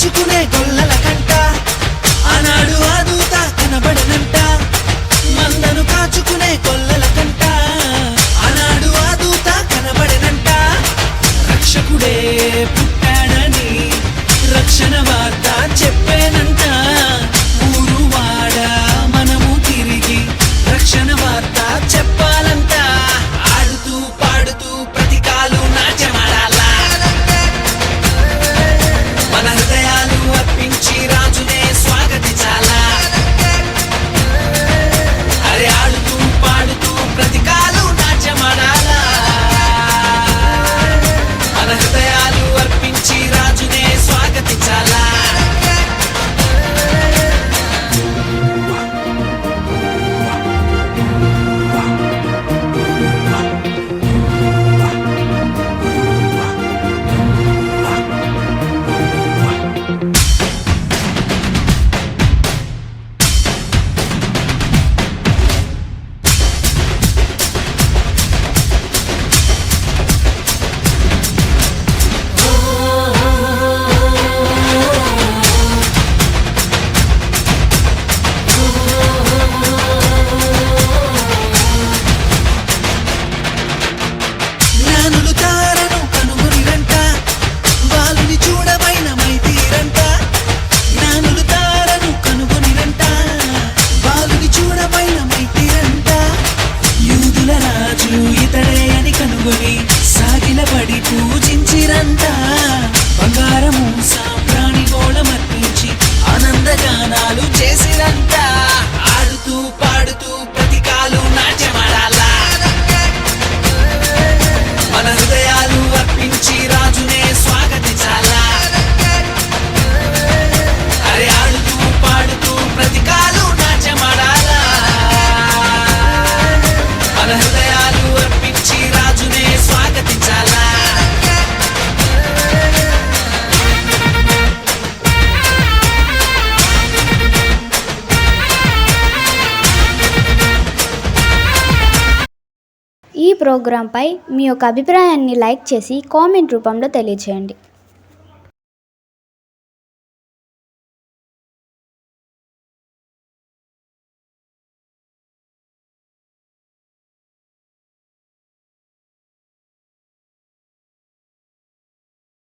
కాచుకునే గొల్లల కంట ఆనాడు ఆ దూత కనబడనంట మందను కాచుకునే గొల్లల కంట ఆనాడు ఆ దూత కనబడనంట రక్షకుడే పుట్టాడని రక్షణ వార్త చెప్పేనంట ఊరు వాడ మనము తిరిగి రక్షణ వార్త చెప్పాలంట ఆడుతూ పాడుతూ ప్రతికాలు నాట్యమాడాలా మన హృదయాలు అర్పించి రాజునే స్వాగతించాలా అరే ఆడుతూ పాడుతూ ప్రతికాలు నాట్యమాడాలా మన హృదయాలు అర్పించి రాజునే స్వాగతించాలా జ్ఞానులు తారను కనుగొనిరంట బాలుని చూడబైన మైతీరంట జ్ఞానులు తారను కనుగొనిరంట బాలుని చూడబైన మైతీరంట యూదుల రాజు ఇతడే అని కనుగొని సాగిలపడి పూజించిరంట బంగారము సాంబ్రాణి గోళమర్పించి ఆనందగానాలు చేసిరంట ఆడుతూ పాడుతూ ప్రతికాలు నాట్యమాడాలా మన హృదయాలు అర్పించి రాజునే స్వాగతించాలా అరే ఆడుతూ పాడుతూ ప్రతికాలు నాట్యమాడాలా మన హృదయాలు అర్పించి రాజునే స్వాగతించాలా ఈ ప్రోగ్రాంపై మీ యొక్క అభిప్రాయాన్ని లైక్ చేసి కామెంట్ రూపంలో తెలియజేయండి.